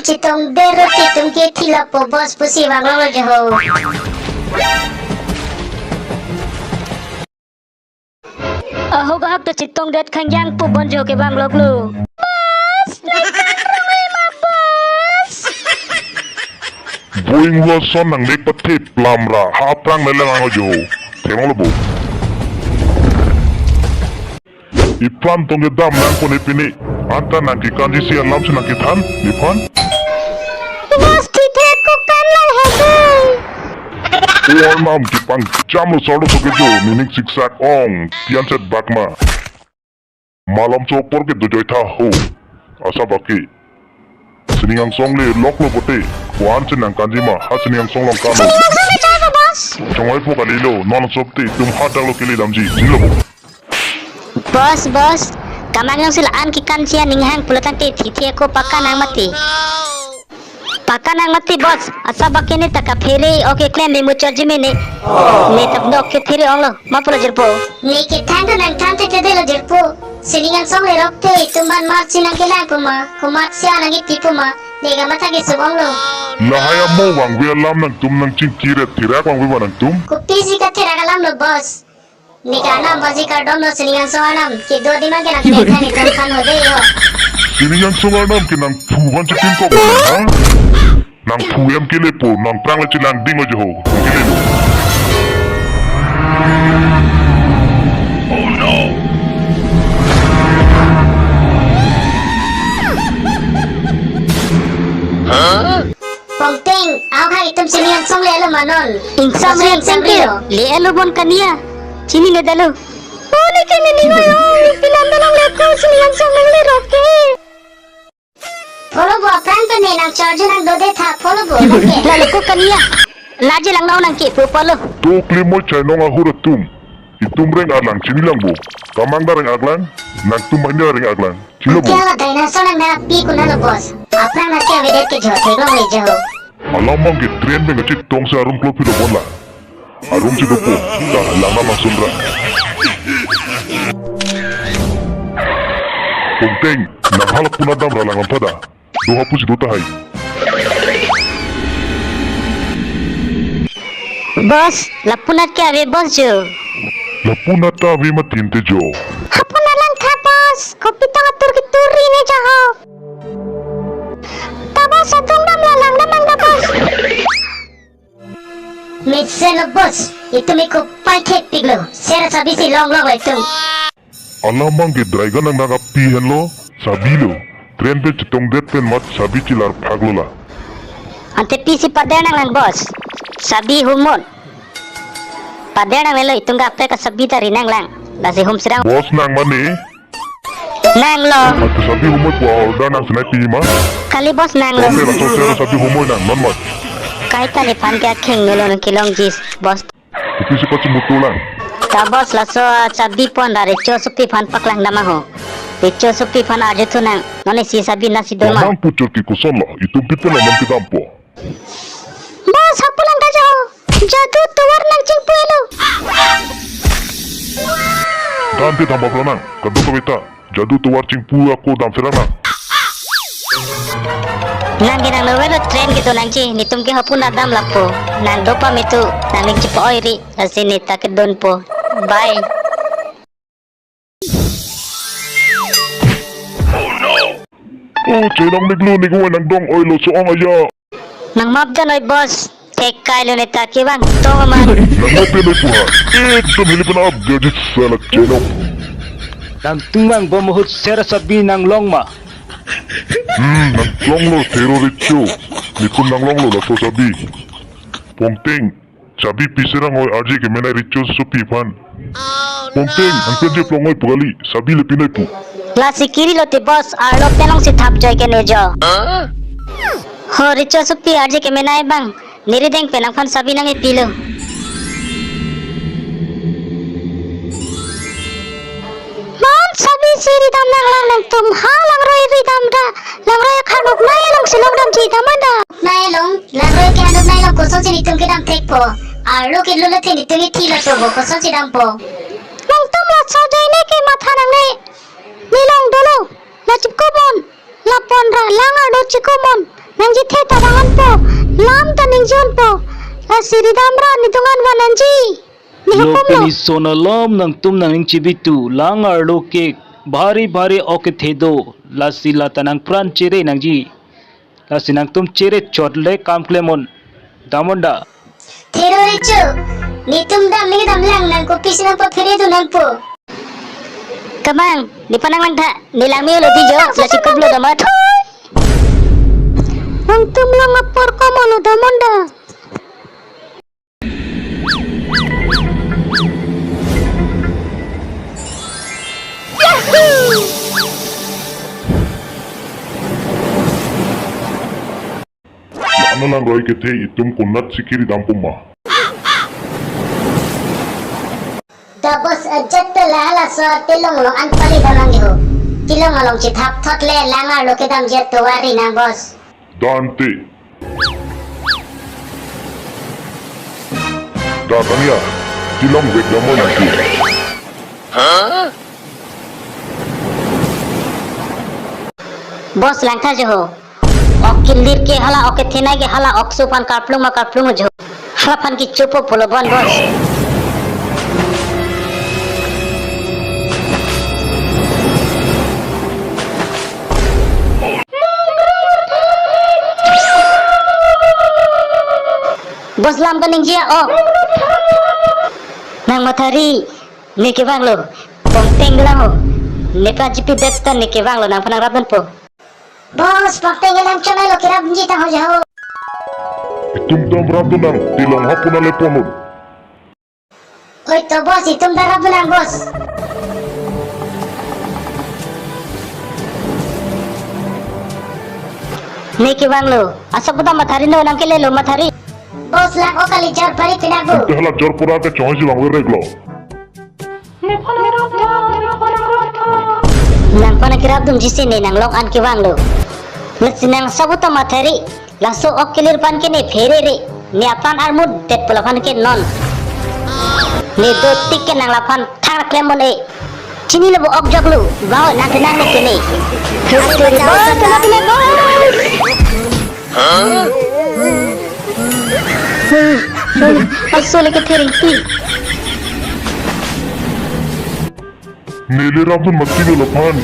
citong dero titum ke tila po bos pusi wang lo jaho. Aho gahak to citong det khang yang po bon jo ke bang lok lu. Boeing Wilson nang nek pati plamra haprang lelang ajo. Tengok lo bu. Iplan tong gedam nang pun ipini. Anta nang ki kanji si alam se nang kitan. Ipan. Bos titik ko kan lang hebe. Uar nam ki pang jam lo solo so kejo mining siksak ong pian set bakma. Malam sopor ke dojoi tha ho. Asa baki. Seningang song le lok lo bote. Kuan se nang kanji ma ha seningang song long kano. Chongai po kalilo non sopti tum hadang lo kili damji. Silo bo. Bos, kamang yang silaan ki kan sia ninghang pulatan ti thithie ko pakan ang mati. Pakan ang mati bos, asa bakene taka phele oke klem me mucharji me ne. Me tap dok ke thiri ong lo, ma pula jirpo. Ni ke tanda nang tante te delo jerpo. Seningan song le rokte tumban marci nang ke lang puma. Kumat sia nang iti puma. Nega mata ke subong lo. Lahaya mo wang we alam nang tum nang cing kiret tirak wang we nang tum. Kupisi ka tira kalam lo bos. Nika anam bazi ka dom lo seningan song anam. Ke do di mang ke nak dekha ni tum kan hode yo. Seningang song anam ke nang puhan cekin ko ha? Nang puyam kile po nang prang le cilang ding aja ho. Kile lo. Oh no. Pongting, aw ka itum seningan song le lo manon. Insam re sengkiro, le elo bon kania. Chini ne dalo. Ole ke ne ni yo, pilan dalang le ko seningan song le roke. Follow bo apran pe ne nang charge nang do de tha follow bo. Lalu ko kania. Laje lang nau nang ke po palo. To klimo chay nong ahura tum. Itum reng alang cini lang bo. Kamang da reng aglang. Nang tum mahnya reng aglang. Cilo bo. Kya dinosaur nang na pi kuna lo boss. Apran na kya vedet ke jo thego le jo. Alamang ke train be ngacik tong se arum klopi do bola. Arum si dopo. Da lama maksundra. Pongteng, nang halap pun adam ralangan pada. Doha pusi dota hai. Bos, lapunat ke ave bos jo. Lapuna ta vi matin te jo. Hapunalan ka bos, kopi tang atur ki turi ne jaho. Tabas atong dam lalang namang da bos. Mitsen lo boss. Itu mi ko pai ket piglo. Sera sabi si long long itu. Alamang ke dragon nang naga pihen lo. Sabilo. Train be citong det pen mat sabi cilar phaglo la. Ante pisi padena lang bos. Sabi humon. Padena melo itunga apre ka sabi ta rinang lang. Lasi hum sirang Bos nang mani. nang lo. At sabi humoy po order nang sinay pima. Kali bos nang lo. Kaya laso sera sabi humoy nang non mat. Kahit tali pan kaya king melo ng kilong jis bos. Iti si patsi mutulan. Ta bos laso sabi pon dari cho supi pan paklang nama ho. Picho supi pan aja tu nang. Noni si sabi nasi doma. Amang pucur ki kusol la. Itu pipe na nam kitampo. Bos hapulang ka jaho. Jadu tuwar nang cing puelo. Ganti tambah pelanang. Kado kawita. Jadu tuwar cing pu aku dam serana. Nang ginang lowelo train gitu nang ci nitum ke hapun adam lapo. Nang dopa mitu nang ning cipo oiri asini takit don po. Bye. Oh, cenang niglu ni gawin nang dong oilo soong aya. Nang mapjan oy boss. Tek kailo ni taki bang. Tonga man. Nang mapilay puha. Tum hilipan ab. Gadget salak cenong. Nang tumang bomohut sera sabi ng longma. Nang longlo teroricho. Nikun nang longlo laso sabi. Pongteng. Sabi pisirang oy aji ke menay richo supipan. Pongteng. Ang penje plongoy pugali. Sabi lepinay pu. Lasi kiri lo ti boss. Arlok telong si tap joy ke nejo. Ho richo supi arje ke menay bang. Nirideng penang fan sabi nang ipilo. Man sabi si ridam nang lang nang tum ha lang roy ridam da. Lang roy khanok na lang silong dam chi damanda. Nailong, lagro ke hanok nailong kosong si nitum ke dam tek po. Arlo ke lula te nitum ke tila cobo kosong si dam po. Nang tum la sao joy ne ke matha nang ne. Nilong dolo. La chip ko bon. La pon ra lang ardo chikomon. nang jithe tabangan po lam taning jon po la siri damra nitungan wananji ni hukum lo Lokani sonalam nang tum nang cibitu langar loke bari bari oke thedo lasila tanang pran cire nang ji lasinang tum cire chotle kamklemon damonda Teroricu, nitum dam ni dam lang nang ko pis nang po fere tu nang po. kamang ni panang lang tha ni lang mi lo dijo la sikop lo damat nang tum lang apor ko mo lo damonda Ano lang roy kete itum kunat sikiri dampuma. Da bos ajat te lala so tilong lo an pali damang ho. Tilong along ci thap thot le langar lo ke dam jet to wari na bos. Dante. Da kanya. Tilong wek damo nanti. bos lang tha jo ho ok kilir ke hala ok thena ke hala ok supan kaplung jo hala pan ki chupo polo bon bos bos lam kaning jia oh nang mathari ni ke bang lo pongteng lang ho nepa jipi dekta ni ke bang lo nang panang raban po Bos pakte ngelam chonai lo kira bunji ta ho jao. Itum dam ratu nang tilong hapuna leponun. Oi to bos itum darab nang bos. ni ke bang lo asap buta mathari no nang ke le lo mathari Bos lang o kali jar pari pinago. Tehala jorpura ke choisi bang reglo. nang pana kirap dum jisi ne nang long an ke bang lo sinang sabuta mathari laso ok kilir pan ke ne fere re ni apan ar mud tet polapan ke non ni do tik ke nang lapan thang klemon e chini lebo ok joglu bawa nang kenang ne ke ne history bos kena bile bos asole ke thering ti Nili rambun mati lo pan.